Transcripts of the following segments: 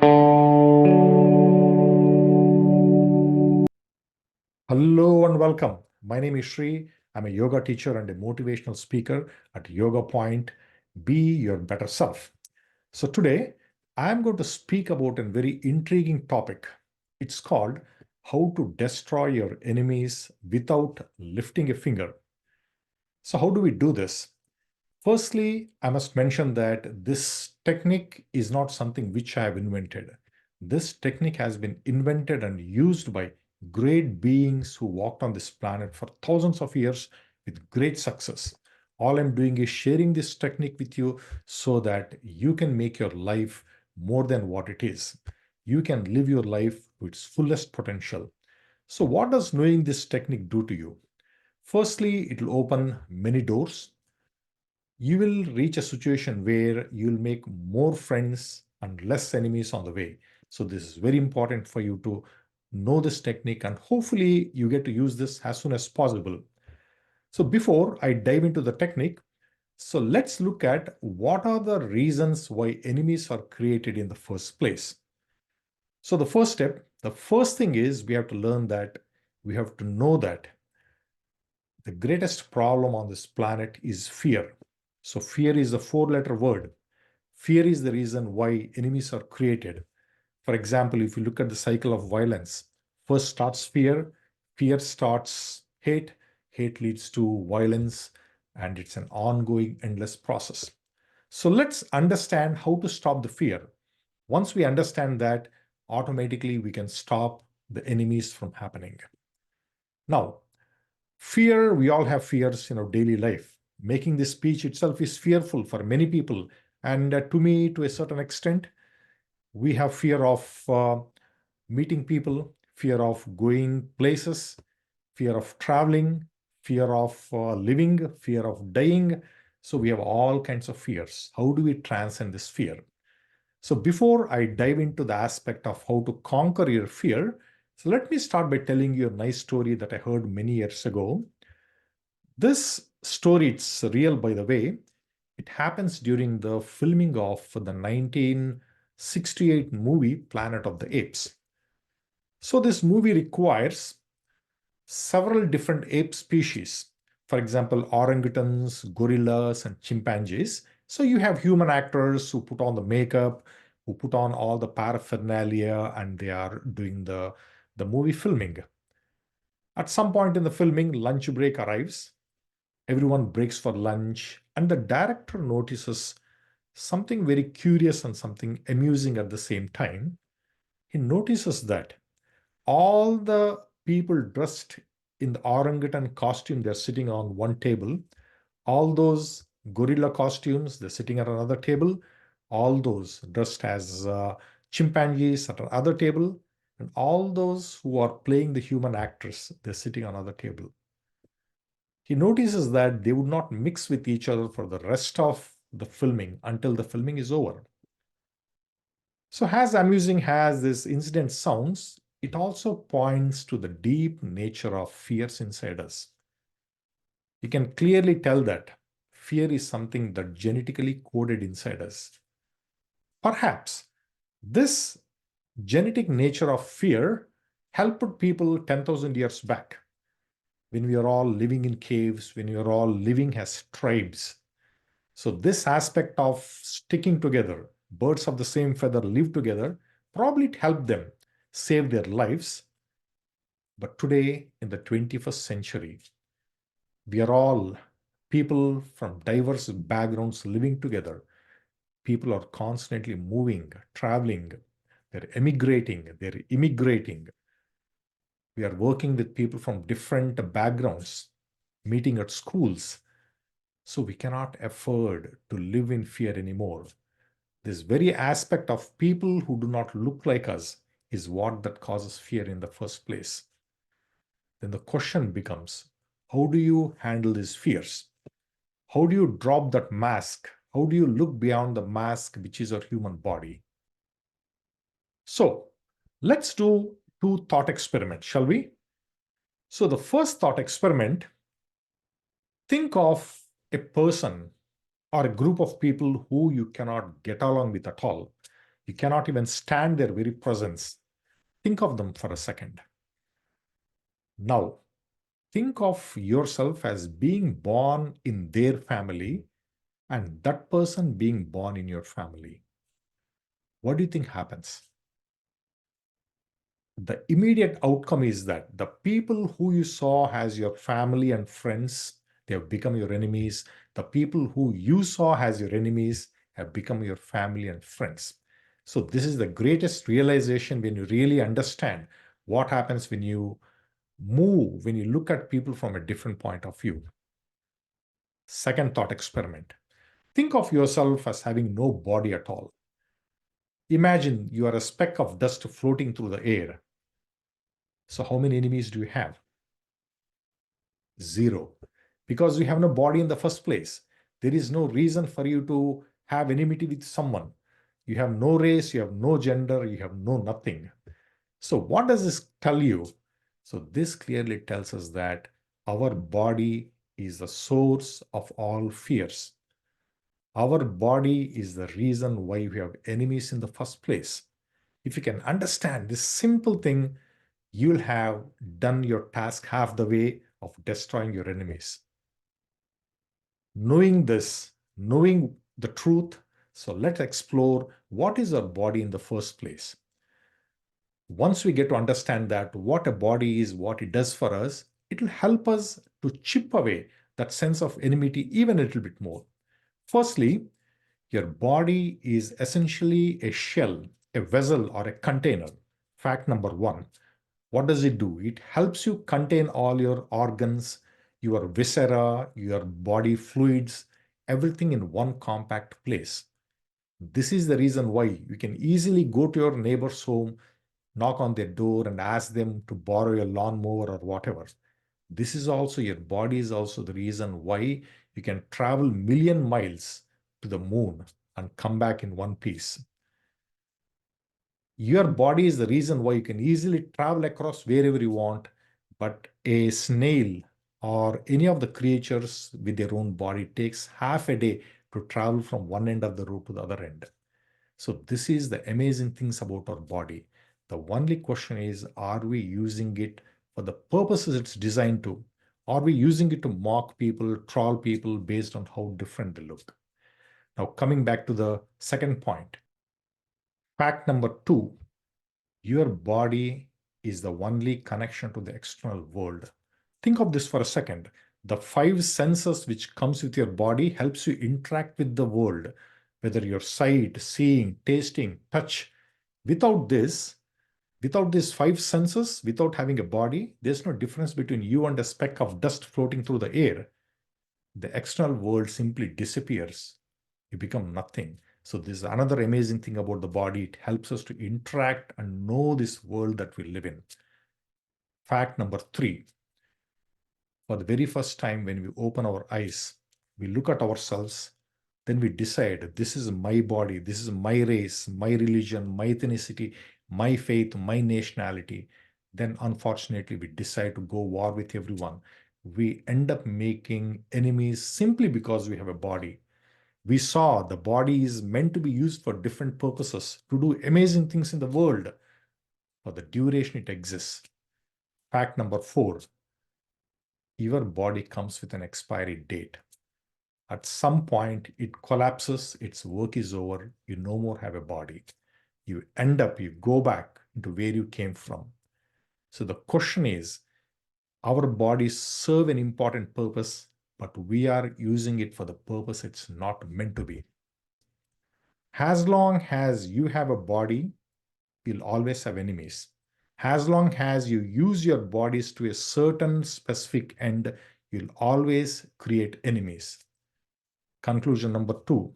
Hello and welcome. My name is Sri. I'm a yoga teacher and a motivational speaker at Yoga Point. Be your better self. So today I'm going to speak about a very intriguing topic. It's called how to destroy your enemies without lifting a finger. So how do we do this? Firstly, I must mention that this technique is not something which I have invented. This technique has been invented and used by great beings who walked on this planet for thousands of years with great success. All I'm doing is sharing this technique with you so that you can make your life more than what it is. You can live your life to its fullest potential. So, what does knowing this technique do to you? Firstly, it will open many doors. You will reach a situation where you'll make more friends and less enemies on the way. So this is very important for you to know this technique, and hopefully you get to use this as soon as possible. So before I dive into the technique, so let's look at what are the reasons why enemies are created in the first place. So the first thing is we have to learn that we have to know that the greatest problem on this planet is fear. So fear is a four-letter word. Fear is the reason why enemies are created. For example, if you look at the cycle of violence, first starts fear, fear starts hate, hate leads to violence, and it's an ongoing, endless process. So let's understand how to stop the fear. Once we understand that, automatically we can stop the enemies from happening. Now, fear, we all have fears in our daily life. Making this speech itself is fearful for many people. And to me, to a certain extent, we have fear of meeting people, fear of going places, fear of traveling, fear of living, fear of dying. So we have all kinds of fears. How do we transcend this fear? So before I dive into the aspect of how to conquer your fear, so let me start by telling you a nice story that I heard many years ago. This story, it's real by the way. It happens during the filming of the 1968 movie Planet of the Apes. So this movie requires several different ape species. For example, orangutans, gorillas, and chimpanzees. So you have human actors who put on the makeup, who put on all the paraphernalia, and they are doing the movie filming. At some point in the filming, lunch break arrives. Everyone breaks for lunch, and the director notices something very curious and something amusing at the same time. He notices that all the people dressed in the orangutan costume, they're sitting on one table. All those gorilla costumes, they're sitting at another table. All those dressed as chimpanzees at another table. And all those who are playing the human actors, they're sitting on another table. He notices that they would not mix with each other for the rest of the filming until the filming is over. So, as amusing as this incident sounds, it also points to the deep nature of fears inside us. You can clearly tell that fear is something that genetically coded inside us. Perhaps this genetic nature of fear helped people 10,000 years back when we are all living in caves, when we are all living as tribes. So, this aspect of sticking together, birds of the same feather live together, probably it helped them save their lives. But today, in the 21st century, we are all people from diverse backgrounds living together. People are constantly moving, traveling, they're emigrating, they're immigrating. We are working with people from different backgrounds, meeting at schools. So we cannot afford to live in fear anymore. This very aspect of people who do not look like us is what that causes fear in the first place. Then the question becomes, how do you handle these fears? How do you drop that mask? How do you look beyond the mask, which is our human body? So let's do two thought experiments, shall we? So the first thought experiment, think of a person or a group of people who you cannot get along with at all. You cannot even stand their very presence. Think of them for a second. Now, think of yourself as being born in their family and that person being born in your family. What do you think happens? The immediate outcome is that the people who you saw as your family and friends, they have become your enemies. The people who you saw as your enemies have become your family and friends. So this is the greatest realization when you really understand what happens when you move, when you look at people from a different point of view. Second thought experiment. Think of yourself as having no body at all. Imagine you are a speck of dust floating through the air. So how many enemies do you have? Zero. Because you have no body in the first place. There is no reason for you to have enmity with someone. You have no race, you have no gender, you have no nothing. So what does this tell you? So this clearly tells us that our body is the source of all fears. Our body is the reason why we have enemies in the first place. If you can understand this simple thing, you'll have done your task half the way of destroying your enemies. Knowing this, knowing the truth, so let's explore what is our body in the first place. Once we get to understand that what a body is, what it does for us, it will help us to chip away that sense of enmity even a little bit more. Firstly, your body is essentially a shell, a vessel, or a container. Fact number one. What does it do? It helps you contain all your organs, your viscera, your body fluids, everything in one compact place. This is the reason why you can easily go to your neighbor's home, knock on their door, and ask them to borrow your lawnmower or whatever. This is also, your body is also the reason why you can travel million miles to the moon and come back in one piece. Your body is the reason why you can easily travel across wherever you want, but a snail or any of the creatures with their own body takes half a day to travel from one end of the road to the other end. So this is the amazing things about our body. The only question is, are we using it for the purposes it's designed to? Are we using it to mock people, troll people based on how different they look? Now, coming back to the second point, fact number two, your body is the only connection to the external world. Think of this for a second. The five senses which comes with your body helps you interact with the world, whether your sight, seeing, tasting, touch. Without this, without these five senses, without having a body, there's no difference between you and a speck of dust floating through the air. The external world simply disappears. You become nothing. So this is another amazing thing about the body. It helps us to interact and know this world that we live in. Fact number three, for the very first time when we open our eyes, we look at ourselves, then we decide this is my body, this is my race, my religion, my ethnicity, my faith, my nationality. Then unfortunately, we decide to go war with everyone. We end up making enemies simply because we have a body. We saw the body is meant to be used for different purposes, to do amazing things in the world for the duration it exists. Fact number four, your body comes with an expiry date. At some point, it collapses, its work is over, you no more have a body. You end up, you go back into where you came from. So the question is, our bodies serve an important purpose, but we are using it for the purpose it's not meant to be. As long as you have a body, you'll always have enemies. As long as you use your bodies to a certain specific end, you'll always create enemies. Conclusion number two,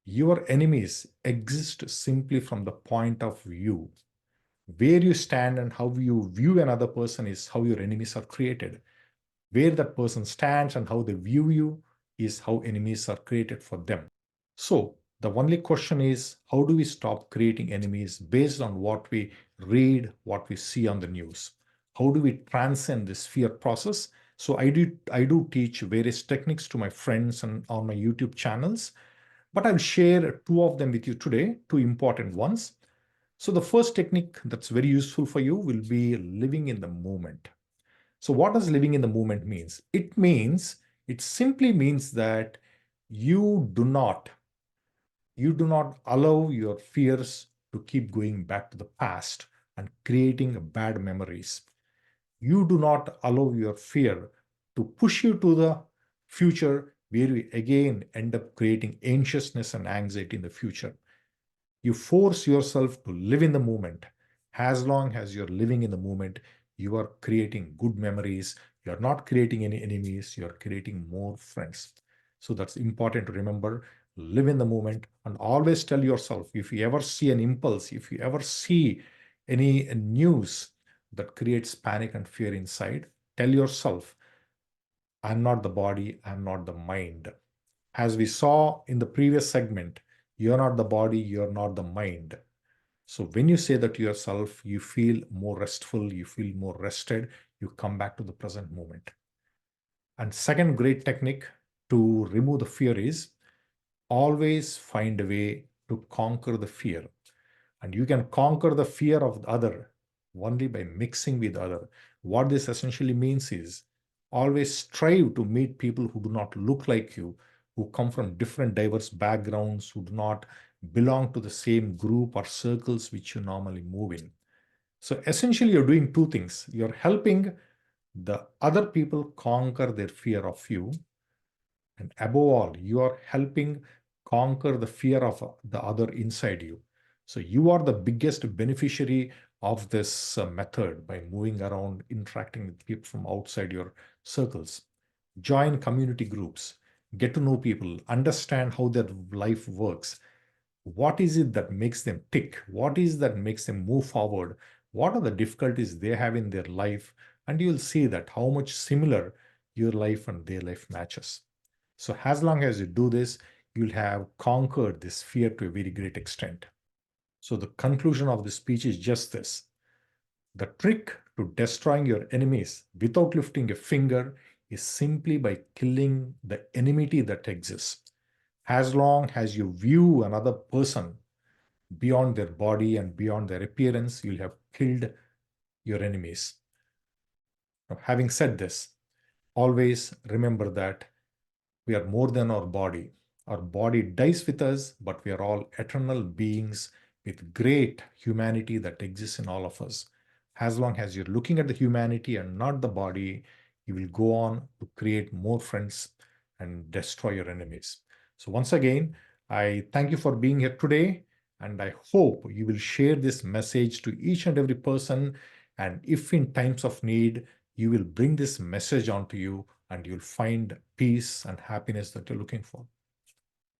your enemies exist simply from the point of view. Where you stand and how you view another person is how your enemies are created. Where that person stands and how they view you is how enemies are created for them. So the only question is, how do we stop creating enemies based on what we read, what we see on the news? How do we transcend this fear process? So I do teach various techniques to my friends and on my YouTube channels. But I'll share two of them with you today, two important ones. So the first technique that's very useful for you will be living in the moment. So what does living in the moment means? It simply means that you do not you do not allow your fears to keep going back to the past and creating bad memories. You do not allow your fear to push you to the future where you again end up creating anxiousness and anxiety in the future. You force yourself to live in the moment. As long as you're living in the moment, you are creating good memories. You're not creating any enemies. You're creating more friends. So that's important to remember. Live in the moment and always tell yourself, if you ever see an impulse, if you ever see any news that creates panic and fear inside, tell yourself, I'm not the body, I'm not the mind. As we saw in the previous segment, you're not the body, you're not the mind. So when you say that to yourself, you feel more restful, you feel more rested, you come back to the present moment. And second great technique to remove the fear is always find a way to conquer the fear. And you can conquer the fear of the other only by mixing with other. What this essentially means is always strive to meet people who do not look like you, who come from different diverse backgrounds, who do not belong to the same group or circles which you normally move in. So essentially, you're doing two things. You're helping the other people conquer their fear of you, and above all, you are helping conquer the fear of the other inside you. So you are the biggest beneficiary of this method by moving around, interacting with people from outside your circles. Join community groups, get to know people, understand how their life works. What is it that makes them tick? What is that makes them move forward? What are the difficulties they have in their life? And you'll see that how much similar your life and their life matches. So as long as you do this, you'll have conquered this fear to a very great extent. So the conclusion of this speech is just this. The trick to destroying your enemies without lifting a finger is simply by killing the enmity that exists. As long as you view another person beyond their body and beyond their appearance, you'll have killed your enemies. Now, having said this, always remember that we are more than our body. Our body dies with us, but we are all eternal beings with great humanity that exists in all of us. As long as you're looking at the humanity and not the body, you will go on to create more friends and destroy your enemies. So, once again, I thank you for being here today, and I hope you will share this message to each and every person. And if in times of need, you will bring this message onto you and you'll find peace and happiness that you're looking for.